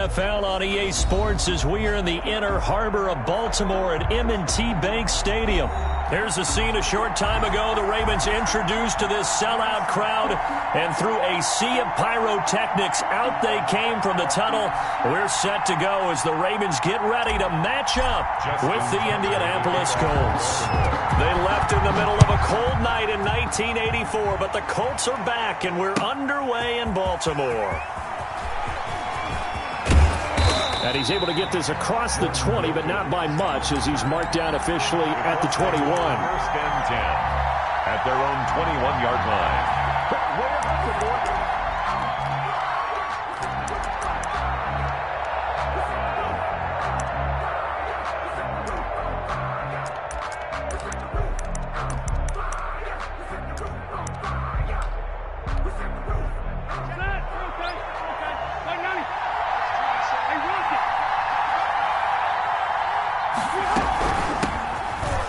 NFL on EA Sports as we are in the inner harbor of Baltimore at M&T Bank Stadium. Here's a scene a short time ago. The Ravens introduced to this sellout crowd, and through a sea of pyrotechnics, out they came from the tunnel. We're set to go as the Ravens get ready to match up with the Indianapolis Colts. They left in the middle of a cold night in 1984, but the Colts are back, and we're underway in Baltimore. And he's able to get this across the 20, but not by much, as he's marked down officially at the 21. First and 10 at their own 21-yard line.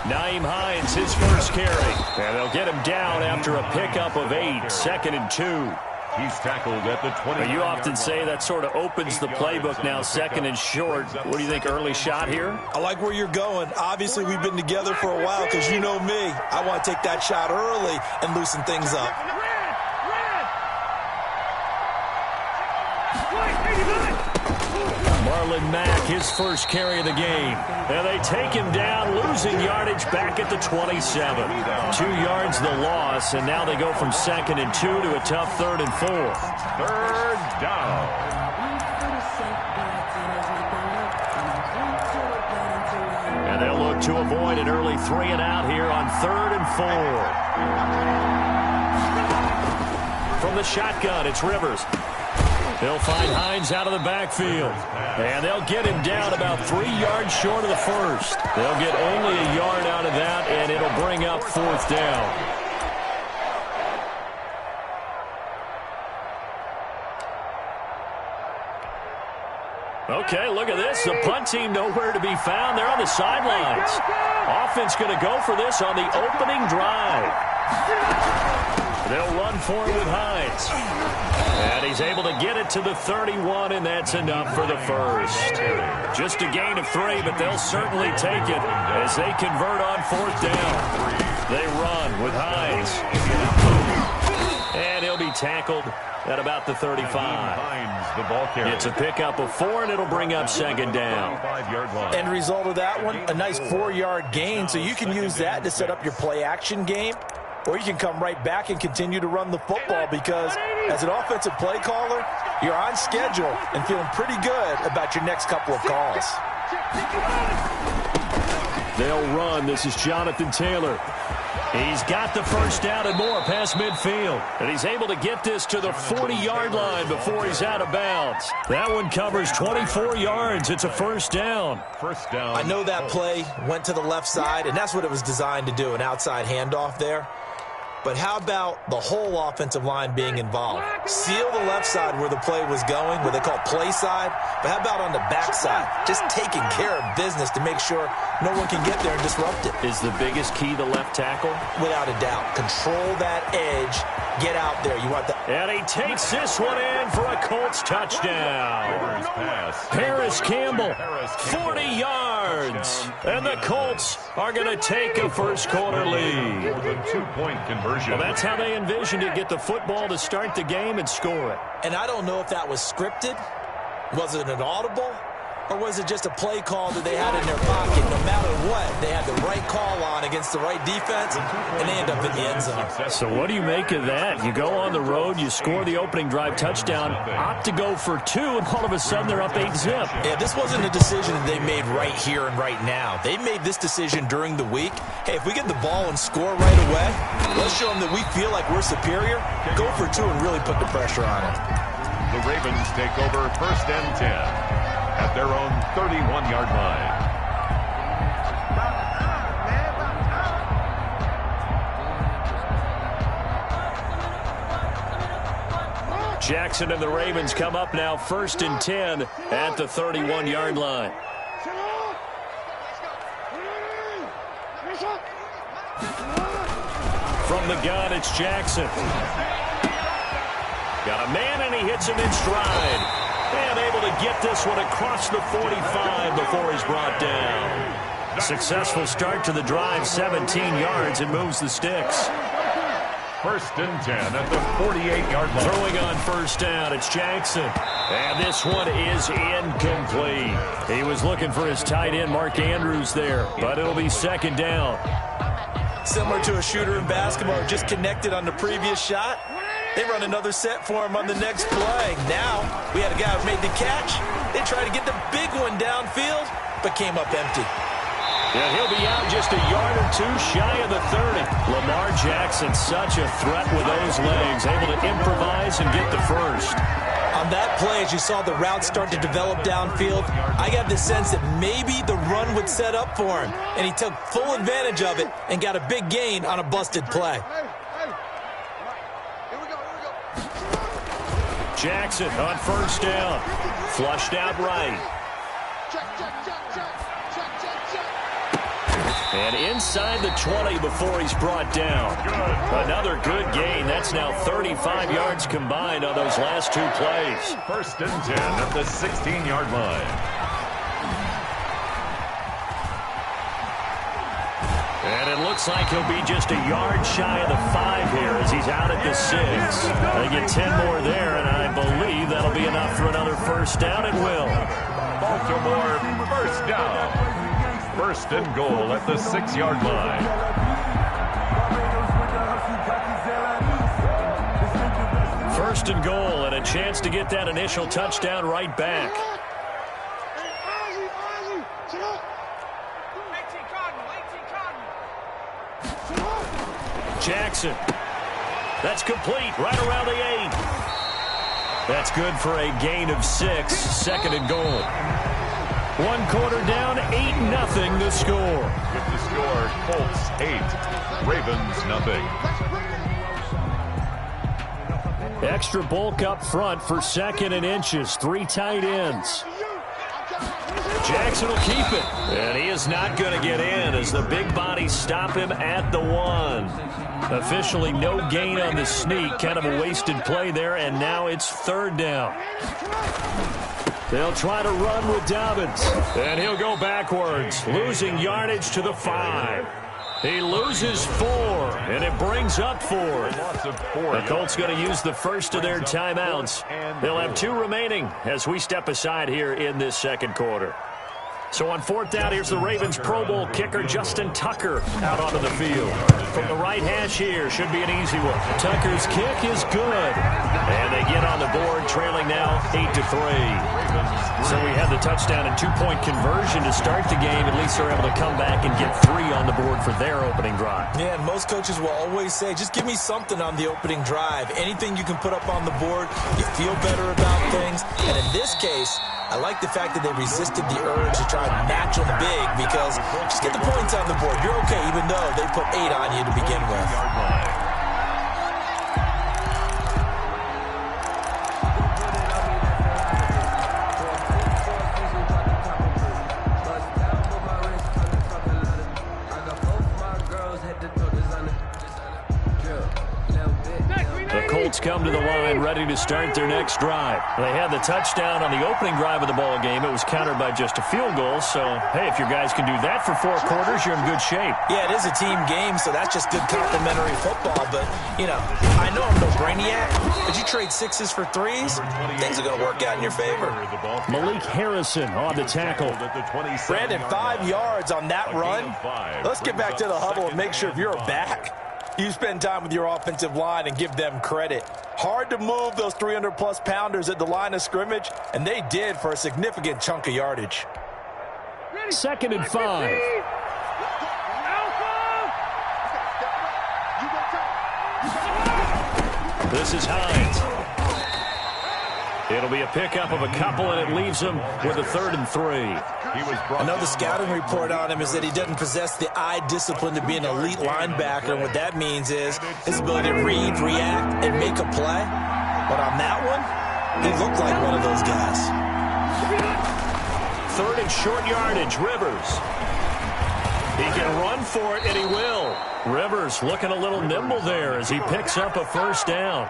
Nyheim Hines, his first carry. And they'll get him down after a pickup of 8, 2nd and 2. He's tackled at the 20. You often say that sort of opens the playbook now, 2nd and short. What do you think, early shot here? I like where you're going. Obviously, we've been together for a while because you know me. I want to take that shot early and loosen things up. Marlon Mack, his first carry of the game. And they take him down, losing yardage back at the 27. 2 yards the loss, and now they go from 2nd and 2 to a tough 3rd and 4. Third down. And they'll look to avoid an early 3 and out here on 3rd and 4. From the shotgun, it's Rivers. They'll find Hines out of the backfield. And they'll get him down about 3 yards short of the first. They'll get only a yard out of that, and it'll bring up 4th down. Okay, look at this. The punt team nowhere to be found. They're on the sidelines. Offense going to go for this on the opening drive. They'll run for it with Hines. And he's able to get it to the 31, and that's enough for the first. Just a gain of 3, but they'll certainly take it as they convert on 4th down. They run with Hines. And he'll be tackled at about the 35. The ball carrier. It's a pickup of 4, and it'll bring up 2nd down. End result of that one, a nice 4-yard gain, so you can use that to set up your play-action game. Or you can come right back and continue to run the football because as an offensive play caller, you're on schedule and feeling pretty good about your next couple of calls. They'll run. This is Jonathan Taylor. He's got the first down and more past midfield. And he's able to get this to the 40-yard line before he's out of bounds. That one covers 24 yards. It's a first down. First down. I know that play went to the left side, and that's what it was designed to do, an outside handoff there. But how about the whole offensive line being involved? Seal the left side where the play was going, what they call play side. But how about on the back side? Just taking care of business to make sure no one can get there and disrupt it. Is the biggest key the left tackle? Without a doubt. Control that edge. Get out there. You want that. And he takes this one in for a Colts touchdown. Paris Campbell, 40 yards. And the Colts are going to take a first-quarter lead. The 2-point conversion. Well, that's how they envisioned it. Get the football to start the game and score it. And I don't know if that was scripted. Was it an audible? Or was it just a play call that they had in their pocket? No matter what, they had the right call on against the right defense, and they end up in the end zone. So what do you make of that? You go on the road, you score the opening drive touchdown, opt to go for 2, and all of a sudden they're up 8-zip. Yeah, this wasn't a decision that they made right here and right now. They made this decision during the week. Hey, if we get the ball and score right away, let's show them that we feel like we're superior. Go for 2 and really put the pressure on them. The Ravens take over first and 10. At their own 31-yard line. Jackson and the Ravens come up now first and 10 at the 31-yard line. From the gun, it's Jackson. Got a man, and he hits him in stride. And able to get this one across the 45 before he's brought down. Successful start to the drive, 17 yards, and moves the sticks. 1st and 10 at the 48-yard line. Throwing on 1st down, it's Jackson. And this one is incomplete. He was looking for his tight end, Mark Andrews, there, but it'll be 2nd down. Similar to a shooter in basketball, just connected on the previous shot. They run another set for him on the next play. Now, we had a guy who made the catch. They tried to get the big one downfield, but came up empty. And he'll be out just a yard or two shy of the 30. Lamar Jackson, such a threat with those legs, able to improvise and get the first. On that play, as you saw the route start to develop downfield, I got the sense that maybe the run would set up for him, and he took full advantage of it and got a big gain on a busted play. Jackson on 1st down. Flushed out right. And inside the 20 before he's brought down. Another good gain. That's now 35 yards combined on those last 2 plays. 1st and 10 at the 16-yard line. And it looks like he'll be just a yard shy of the 5 here as he's out at the 6. They get 10 more there, and I believe that'll be enough for another 1st down. It will. Baltimore 1st down. 1st and goal at the 6-yard line. First and goal, and a chance to get that initial touchdown right back. Jackson. That's complete right around the 8. That's good for a gain of 6. 2nd and goal. 1 quarter down, 8-0 the score. With the score, Colts 8, Ravens 0. Extra bulk up front for 2nd and inches. 3 tight ends. Jackson will keep it. And he is not going to get in as the big bodies stop him at the 1. Officially no gain on the sneak. Kind of a wasted play there, and now it's 3rd down. They'll try to run with Dobbins. And he'll go backwards, losing yardage to the 5. He loses 4, and it brings up 4. The Colts going to use the first of their timeouts. They'll have 2 remaining as we step aside here in this 2nd quarter. So on 4th down, here's the Ravens Pro Bowl kicker Justin Tucker out onto the field. From the right hash here, should be an easy one. Tucker's kick is good. And they get on the board, trailing now 8-3. So we had the touchdown and 2-point conversion to start the game. At least they're able to come back and get 3 on the board for their opening drive. Yeah, and most coaches will always say, just give me something on the opening drive. Anything you can put up on the board, you feel better about things. And in this case, I like the fact that they resisted the urge to try and match them big, because just get the points on the board. You're okay, even though they put 8 on you to begin with. Come to the line, ready to start their next drive. They had the touchdown on the opening drive of the ball game. It was countered by just a field goal. So, hey, if your guys can do that for 4 quarters, you're in good shape. Yeah, it is a team game, so that's just good complimentary football. But, you know, I know I'm no brainiac, but you trade 6s for 3s, things are going to work out in your favor. Malik Harrison on the tackle. Brandon, 5 yards on that run. Let's get back to the huddle and make sure if you're a back, you spend time with your offensive line and give them credit. Hard to move those 300-plus pounders at the line of scrimmage, and they did for a significant chunk of yardage. 2nd and 5. This is Hines. It'll be a pickup of a couple, and it leaves him with a 3rd and 3. I know the scouting report on him is that he doesn't possess the eye discipline to be an elite linebacker. And what that means is his ability to read, react, and make a play. But on that one, he looked like one of those guys. 3rd and short yardage, Rivers. He can run for it, and he will. Rivers looking a little nimble there as he picks up a first down.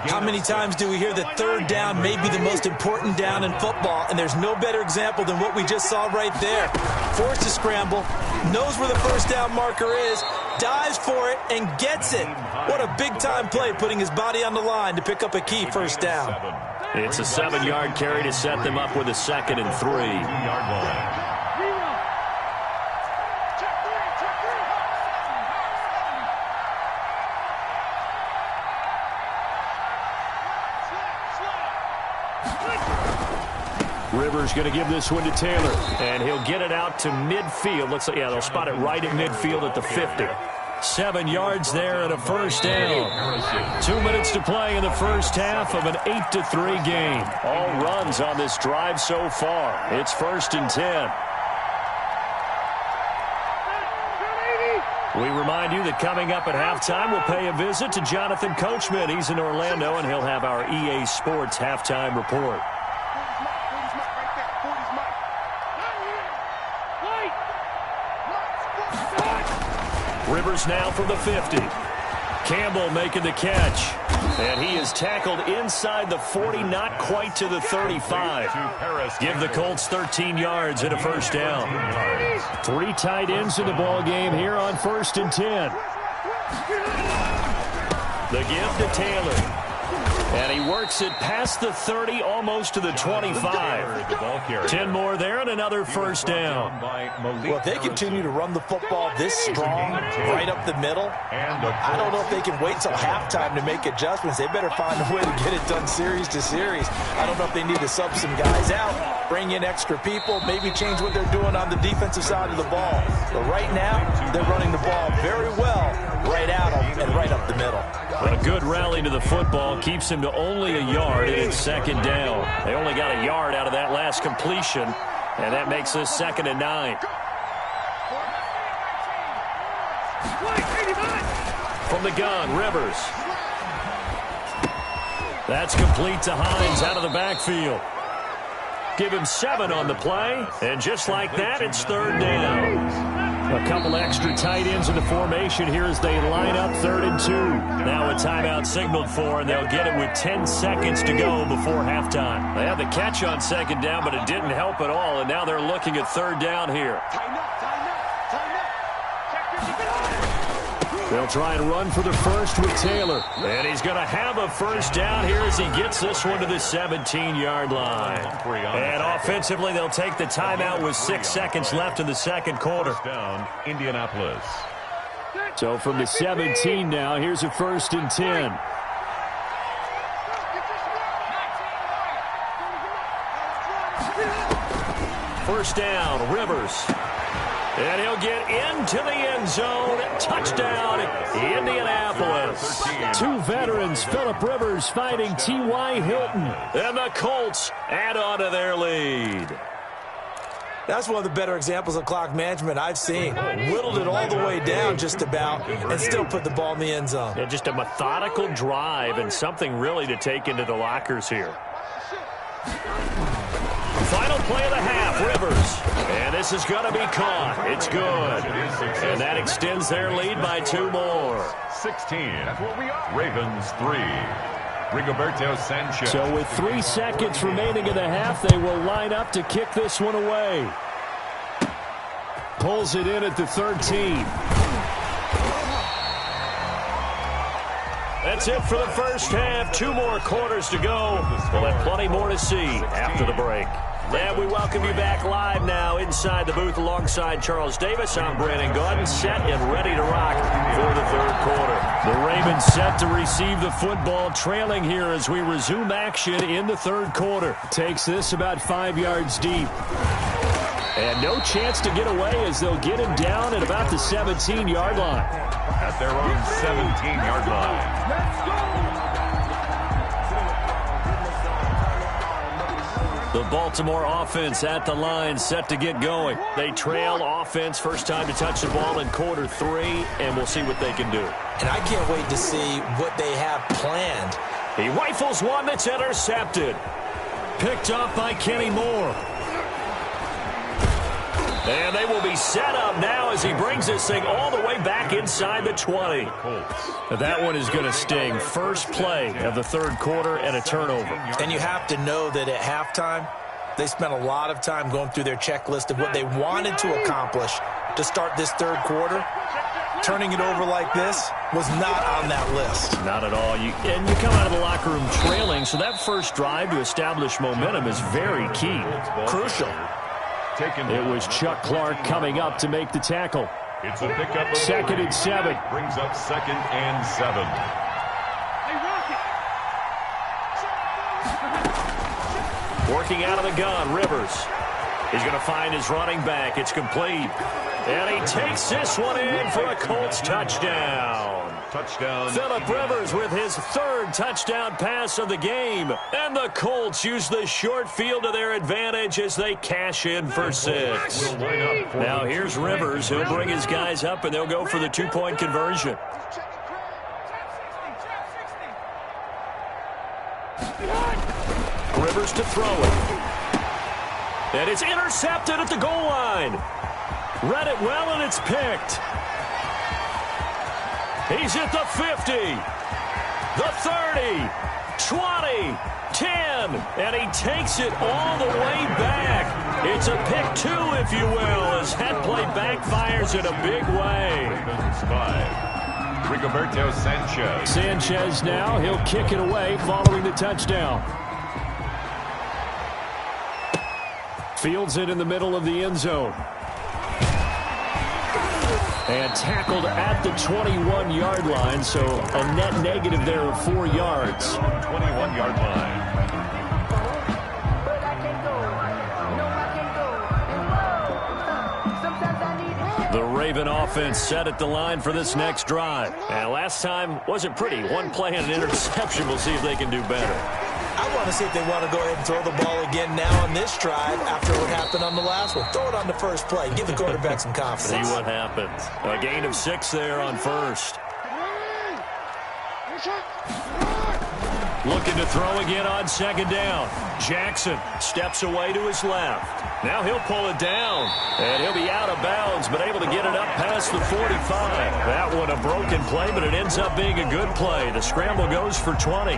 How many times do we hear that third down may be the most important down in football, and there's no better example than what we just saw right there. Forced to scramble, knows where the first down marker is, dives for it, and gets it. What a big-time play, putting his body on the line to pick up a key first down. It's a 7-yard carry to set them up with a 2nd and 3. Rivers going to give this one to Taylor, and he'll get it out to midfield. Looks like, yeah, they'll spot it right at midfield at the 50. 7 yards there and a first down. 2 minutes to play in the first half of an 8-3 game. All runs on this drive so far. It's 1st and 10. We remind you that coming up at halftime, we'll pay a visit to Jonathan Coachman. He's in Orlando, and he'll have our EA Sports halftime report. Rivers now from the 50. Campbell making the catch. And he is tackled inside the 40, not quite to the 35. Give the Colts 13 yards and a first down. 3 tight ends in the ball game here on 1st and 10. The give to Taylor. And he works it past the 30, almost to the 25. 10 more there and another first down. Well, if they continue to run the football this strong, right up the middle, I don't know if they can wait till halftime to make adjustments. They better find a way to get it done series to series. I don't know if they need to sub some guys out, bring in extra people, maybe change what they're doing on the defensive side of the ball. But right now, they're running the ball very well right out and right up the middle. But a good rally to the football keeps him to only a yard, and it's 2nd down. They only got a yard out of that last completion, and that makes this 2nd and 9. From the gun, Rivers. That's complete to Hines out of the backfield. Give him 7 on the play, and just like that, it's 3rd down. A couple extra tight ends in the formation here as they line up 3rd and 2. Now a timeout signaled for, and they'll get it with 10 seconds to go before halftime. They had the catch on 2nd down, but it didn't help at all, and now they're looking at 3rd down here. They'll try and run for the first with Taylor. And he's going to have a first down here as he gets this one to the 17-yard line. And offensively, they'll take the timeout with 6 seconds left in the second quarter. Down, Indianapolis. So from the 17 now, here's a 1st and 10. First down, Rivers. And he'll get into the end zone. Touchdown, Indianapolis. 2 veterans, Phillip Rivers fighting T.Y. Hilton. And the Colts add on to their lead. That's one of the better examples of clock management I've seen. Whittled it all the way down just about and still put the ball in the end zone. Yeah, just a methodical drive and something really to take into the lockers here. Final play of the half, Rivers. And this is going to be caught. It's good. And that extends their lead by 2 more. 16. Ravens 3. Rigoberto Sanchez. So with 3 seconds remaining in the half, they will line up to kick this one away. Pulls it in at the 13. That's it for the first half. 2 more quarters to go. We'll have plenty more to see after the break. And we welcome you back live now inside the booth alongside Charles Davis. I'm Brandon Gaudin, set and ready to rock for the 3rd quarter. The Ravens set to receive the football, trailing here as we resume action in the 3rd quarter. Takes this about 5 yards deep. And no chance to get away as they'll get him down at about the 17-yard line. At their own 17-yard line. Let's go! The Baltimore offense at the line, set to get going. They trail offense, first time to touch the ball in quarter 3, and we'll see what they can do. And I can't wait to see what they have planned. He rifles one that's intercepted. Picked up by Kenny Moore. And they will be set up now as he brings this thing all the way back inside the 20. That one is going to sting. First play of the third quarter and a turnover. And you have to know that at halftime, they spent a lot of time going through their checklist of what they wanted to accomplish to start this third quarter. Turning it over like this was not on that list. Not at all. And you come out of the locker room trailing, so that first drive to establish momentum is very key. Crucial. It was Chuck Clark coming up to make the tackle. It's a pickup of 2nd and 7. Brings up 2nd and 7. Working out of the gun, Rivers. He's going to find his running back. It's complete. And he takes this one in for a Colts touchdown. Touchdown. Phillip Rivers with his 3rd touchdown pass of the game. And the Colts use the short field to their advantage as they cash in for 6. Now here's Rivers. He'll bring his guys up, and they'll go for the 2-point conversion. Rivers to throw it. And it's intercepted at the goal line. Read it well, and it's picked. He's at the 50, the 30, 20, 10, and he takes it all the way back. It's a pick 2, if you will, as that play backfires in a big way. Rigoberto Sanchez. Sanchez now, he'll kick it away following the touchdown. Fields it in the middle of the end zone. And tackled at the 21-yard line, so a net negative there of 4 yards. 21-yard line. The Raven offense set at the line for this next drive. And last time wasn't pretty. 1 play and an interception. We'll see if they can do better. I want to see if they want to go ahead and throw the ball again now on this drive after what happened on the last one. Throw it on the first play. Give the quarterback some confidence. See what happens. A gain of 6 there on first. Looking to throw again on 2nd down. Jackson steps away to his left. Now he'll pull it down, and he'll be out of bounds, but able to get it up past the 45. That one a broken play, but it ends up being a good play. The scramble goes for 20.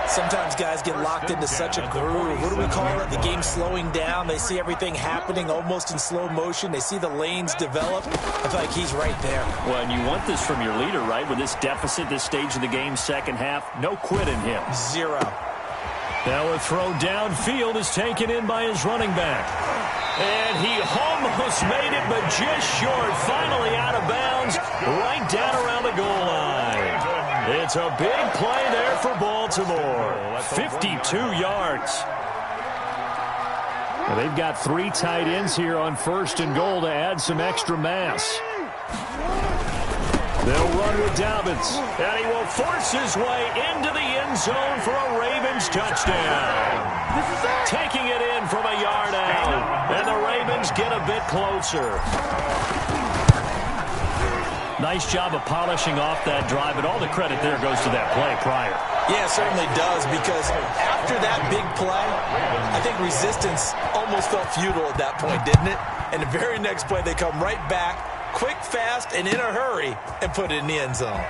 Sometimes guys get locked into such a groove. What do we call it? The game slowing down. They see everything happening almost in slow motion. They see the lanes develop. I feel like he's right there. Well, and you want this from your leader, right? With this deficit, this stage of the game, second half, no quit in him. 0. Now a throw downfield is taken in by his running back. And he almost made it, but just short. Finally out of bounds, right down around the goal line. It's a big play there for Baltimore. 52 yards. Well, they've got 3 tight ends here on 1st and goal to add some extra mass. They'll run with Dobbins, and he will force his way into the end zone for a Ravens touchdown. Taking it in from a yard out, and the Ravens get a bit closer. Nice job of polishing off that drive, and all the credit there goes to that play prior. Yeah, it certainly does, because after that big play, I think resistance almost felt futile at that point, didn't it? And the very next play, they come right back, quick, fast, and in a hurry, and put it in the end zone.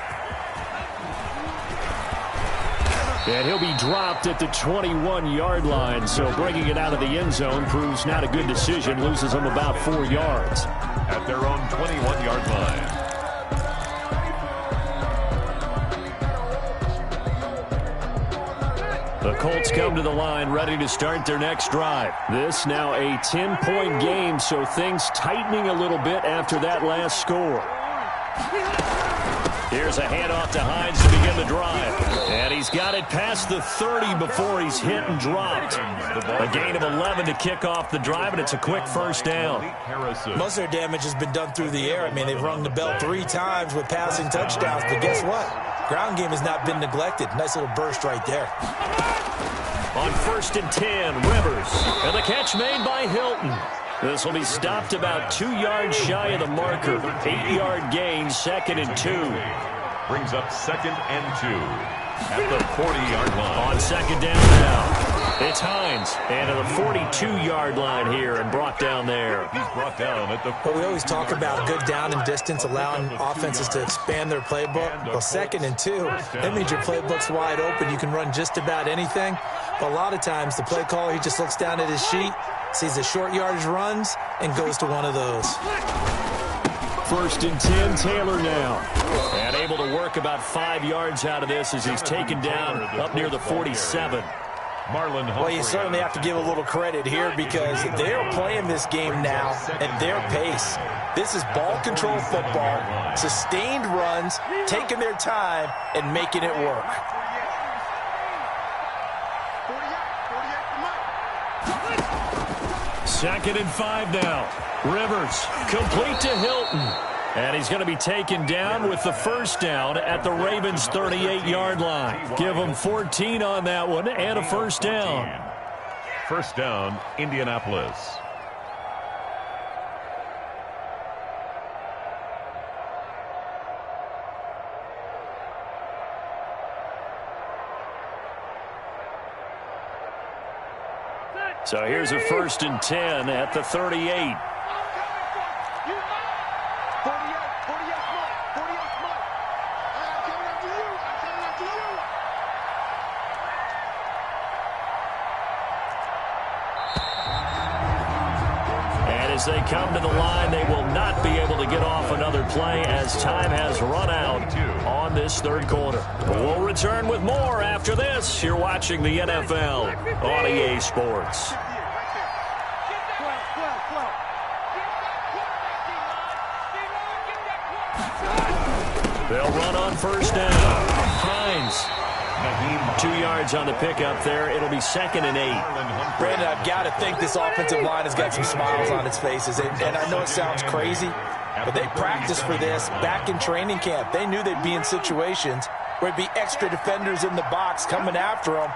And he'll be dropped at the 21-yard line, so bringing it out of the end zone proves not a good decision, loses them about 4 yards. At their own 21-yard line. The Colts come to the line ready to start their next drive. This now a 10-point game, so things tightening a little bit after that last score. Here's a handoff to Hines to begin the drive. And he's got it past the 30 before he's hit and dropped. A gain of 11 to kick off the drive, and it's a quick first down. Most of their damage has been done through the air. I mean, they've rung the bell 3 times with passing touchdowns, but guess what? Ground game has not been neglected. Nice little burst right there. On 1st and 10, Rivers. And the catch made by Hilton. This will be stopped about 2 yards shy of the marker. 8-yard gain, 2nd and 2. Brings up 2nd and 2 at the 40-yard line. On 2nd down now. It's Hines, and to the 42-yard line here and brought down there. He's brought down at the... Well, we always talk about good down and distance, allowing offenses to expand their playbook. Well, 2nd and 2, that means your playbook's wide open. You can run just about anything. But a lot of times, the play caller, he just looks down at his sheet, sees the short yardage runs, and goes to one of those. 1st and 10, Taylor now. And able to work about 5 yards out of this as he's taken down up near the 47. Marlon Humphrey. Well, you certainly have to give a little credit here because they're playing this game now at their pace. This is ball control football, sustained runs, taking their time, and making it work. Second and 5 now. Rivers complete to Hilton. And he's going to be taken down with the first down at the Ravens' 38-yard line. Give them 14 on that one and a first down. First down, Indianapolis. So here's a 1st and 10 at the 38. As they come to the line, they will not be able to get off another play as time has run out on this 3rd quarter. We'll return with more after this. You're watching the NFL on EA Sports. They'll run on first down. Hines. 2 yards on the pickup there. It'll be 2nd and 8. Brandon, I've got to think this offensive line has got some smiles on its faces. And I know it sounds crazy, but they practiced for this back in training camp. They knew they'd be in situations where it'd be extra defenders in the box coming after them,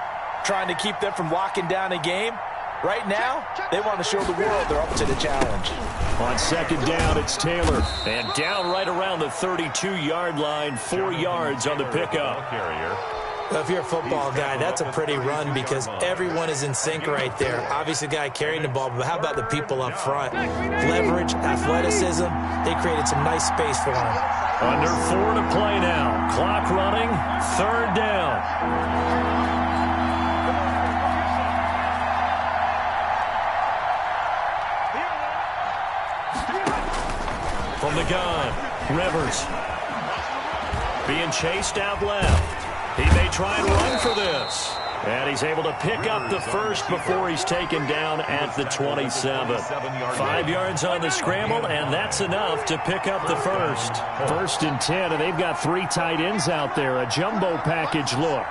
trying to keep them from locking down a game. Right now, they want to show the world they're up to the challenge. On 2nd down, it's Taylor. And down right around the 32-yard line, 4 yards on the pickup. Well, if you're a football guy, that's a pretty run because everyone is in sync right there. Obviously, the guy carrying the ball, but how about the people up front? Leverage, athleticism, they created some nice space for him. Under 4 to play now. Clock running, 3rd down. From the gun, Rivers. Being chased out left. He may try and run for this. And he's able to pick up the first before he's taken down at the 27. 5 yards on the scramble, and that's enough to pick up the first. 1st and 10, and they've got 3 tight ends out there. A jumbo package look.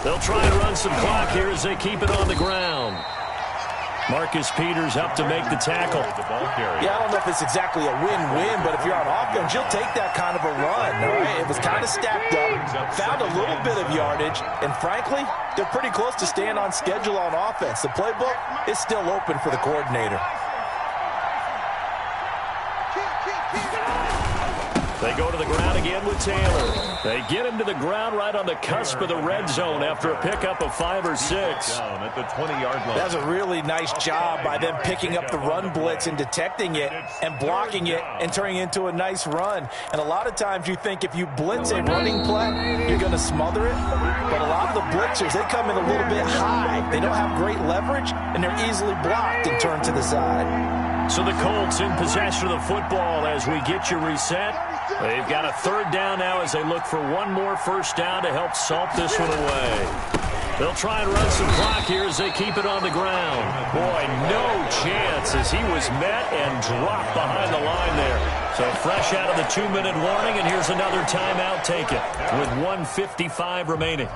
They'll try and run some clock here as they keep it on the ground. Marcus Peters up to make the tackle. Yeah, I don't know if it's exactly a win-win, but if you're on offense, you'll take that kind of a run. All right? It was kind of stacked up, found a little bit of yardage, and frankly, they're pretty close to staying on schedule on offense. The playbook is still open for the coordinator. They go to the ground again with Taylor. They get him to the ground right on the cusp of the red zone after a pickup of 5 or 6. Down at the 20-yard line. That's a really nice job by them picking up the run blitz and detecting it and blocking it and turning it into a nice run. And a lot of times you think if you blitz a running play, you're going to smother it. But a lot of the blitzers, they come in a little bit high. They don't have great leverage, and they're easily blocked and turned to the side. So the Colts in possession of the football as we get you reset. They've got a 3rd down now as they look for one more first down to help salt this one away. They'll try and run some clock here as they keep it on the ground. Boy, no chance as he was met and dropped behind the line there. So fresh out of the 2-minute warning, and here's another timeout taken with 1:55 remaining.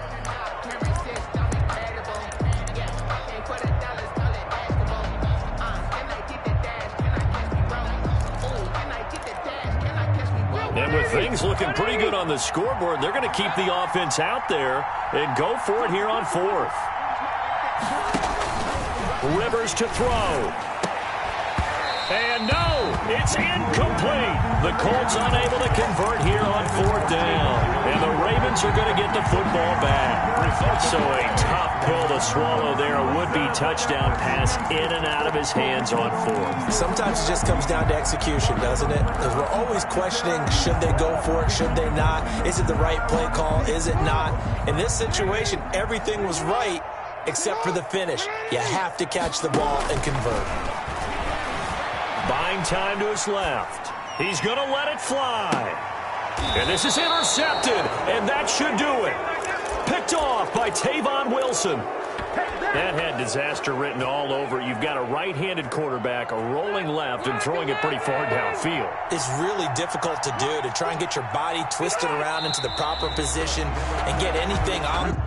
And with things looking pretty good on the scoreboard, they're going to keep the offense out there and go for it here on 4th. Rivers to throw. And no, it's incomplete. The Colts unable to convert here on 4th down. And the Ravens are going to get the football back. So a tough pill to swallow there. A would-be touchdown pass in and out of his hands on 4th. Sometimes it just comes down to execution, doesn't it? Because we're always questioning, should they go for it, should they not? Is it the right play call, is it not? In this situation, everything was right except for the finish. You have to catch the ball and convert. Buying time to his left. He's going to let it fly. And this is intercepted, and that should do it. Picked off by Tavon Wilson. That had disaster written all over it. You've got a right-handed quarterback, a rolling left, and throwing it pretty far downfield. It's really difficult to do, to try and get your body twisted around into the proper position and get anything on.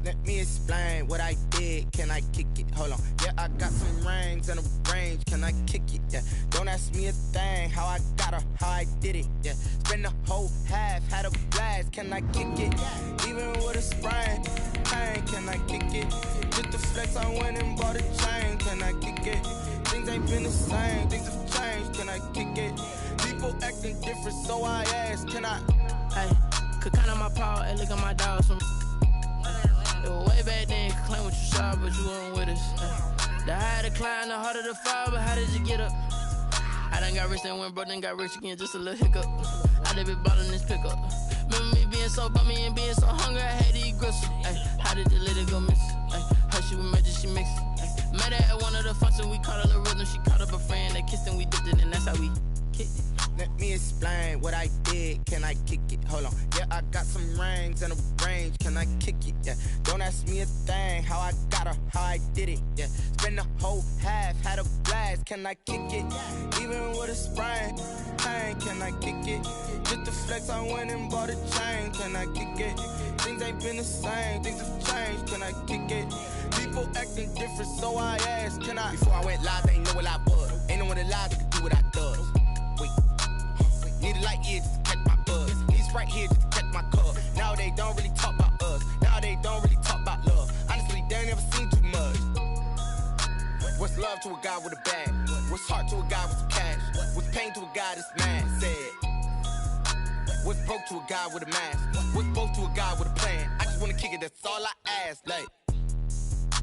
Let me explain what I did. Can I kick it? Hold on. Yeah, I got some rings and a range. Can I kick it? Yeah. Don't ask me a thing. How I got her, how I did it. Yeah. Spend the whole half, had a blast. Can I kick it? Even with a sprain. Pain. Can I kick it? Just the flex, I went and bought a chain. Can I kick it? Things ain't been the same. Things have changed. Can I kick it? People acting different, so I asked. Can I? Hey, could count on my paw and look at my dogs from. Way back then, could claim what you saw, but you weren't with us. The higher the climb, the harder the fall, but how did you get up? I done got rich and went broke, then got rich again, just a little hiccup. I done been ballin' this pickup. Remember me being so bummy and being so hungry, I had to eat gristle. How did you let it go miss? Her she with magic, she mixed. Met her at one of the functions, we caught her the rhythm. She caught up a friend, they kissed and we dipped it, and that's how we kicked it. Let me explain what I did. Can I kick it? Hold on. Yeah, I got some rings and a range. Can I kick it? Yeah. Don't ask me a thing. How I got her, how I did it. Yeah. Spend the whole half, had a blast. Can I kick it? Even with a sprain. Pain. Can I kick it? Just the flex, I went and bought a chain. Can I kick it? Things ain't been the same. Things have changed. Can I kick it? People acting different, so I asked. Can I? Before I went live, they ain't know what I was. Ain't no one alive that could do what I does. Wait. Need a light here just to catch my buzz. He's right here just to catch my cup. Now they don't really talk about us. Now they don't really talk about love. Honestly, they ain't never seen too much. What's love to a guy with a bag? What's heart to a guy with some cash? What's pain to a guy that's mad? Said. What's broke to a guy with a mask? What's both to a guy with a plan? I just wanna kick it, that's all I ask. Like,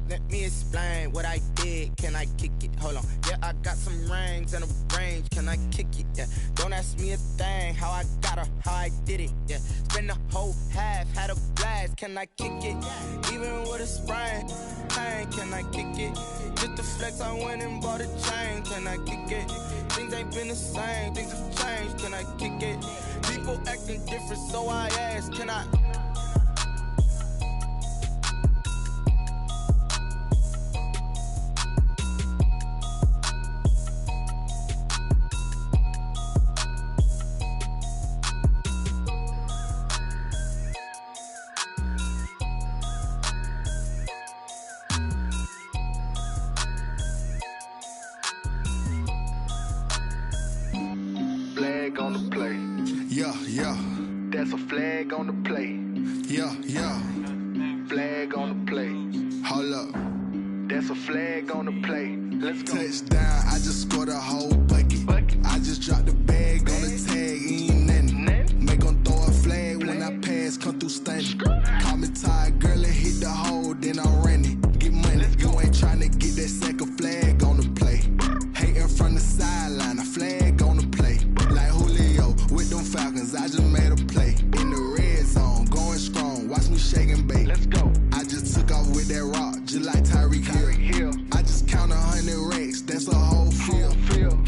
let me explain what I did. Can I kick it? Hold on. Yeah, I got some rings and a range. Can I kick it? Yeah. Don't ask me a thing. How I got her, how I did it. Yeah. Spend the whole half, had a blast. Can I kick it? Even with a sprain. Pain. Can I kick it? Just the flex, I went and bought a chain. Can I kick it? Things ain't been the same. Things have changed. Can I kick it? People acting different, so I asked. Can I? That's a flag on the play. Yeah. Flag on the play. Hold up. That's a flag on the play. Let's go. Touchdown, I just scored a whole bucket. I just dropped the bag on the tag, ain't nothing. Make 'em throw a flag when I pass, come through stunning. Call me tired, girl, and hit the hole, then I'm running. Get money, you ain't tryna get that second flag on the play. Hating from the sideline, a flag on the play. Like Julio with them Falcons, I just made a play. In the red zone, going strong, watch me shake and bake. Let's go. I just took off with that rock, just like Tyreek Hill. I just count 100 racks, that's a whole field.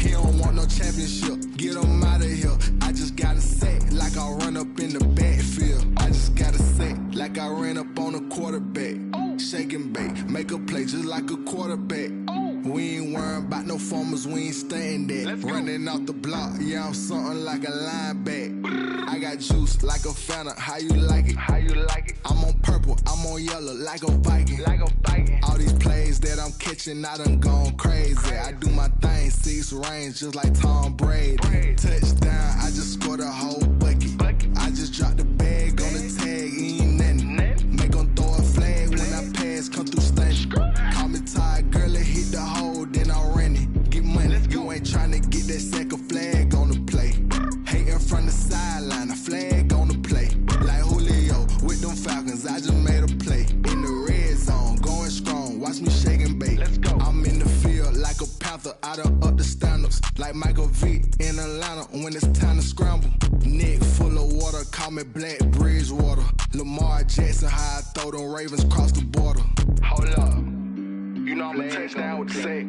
He don't want no championship, get him out of here. I just got a set, like I run up in the backfield. I just got a set, like I ran up on a quarterback. shake and bake. Make a play just like a quarterback. We ain't worrying about no formers, we ain't staying there. Running off the block, yeah, I'm something like a linebacker. I got juice like a Fanta, how you like it? How you like it? I'm on purple, I'm on yellow, like a Viking. Like a Viking. All these plays that I'm catching, I done gone crazy. I do my thing, 6 range, just like Tom Brady. Touchdown, I just scored a whole bucket. I just dropped the bag on the tag, ain't nothing. Make 'em throw a flag when I pass, come through stunning. Call me tired, girl, it hit the hole, then I ran it. Get money, you ain't tryna get that second flag on the play. Hating from the sideline, a flag on the play. Like Julio with them Falcons, I just made a play. In the red zone, going strong, watch me shake and bake. I'm in the field like a Panther, I done up the standards. Like Michael Vick in Atlanta when it's time to scramble. Neck full of water, call me Black Bridgewater. Lamar Jackson, how I throw them Ravens cross the border. Hold up, you know I'm a touchdown with the sack.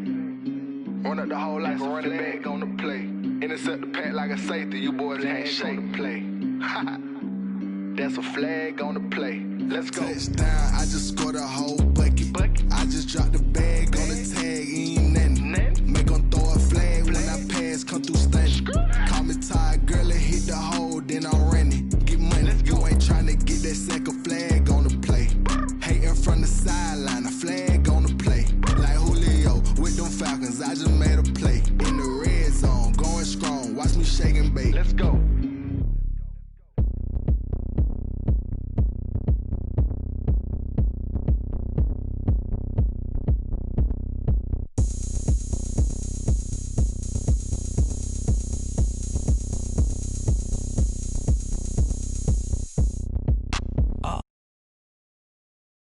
Run up the whole like a running back on the play. Intercept the pack like a safety, you boys ain't shake the play. That's a flag on the play. Let's go. Touchdown, I just scored a whole bucket. I just dropped the bag on the tag, ain't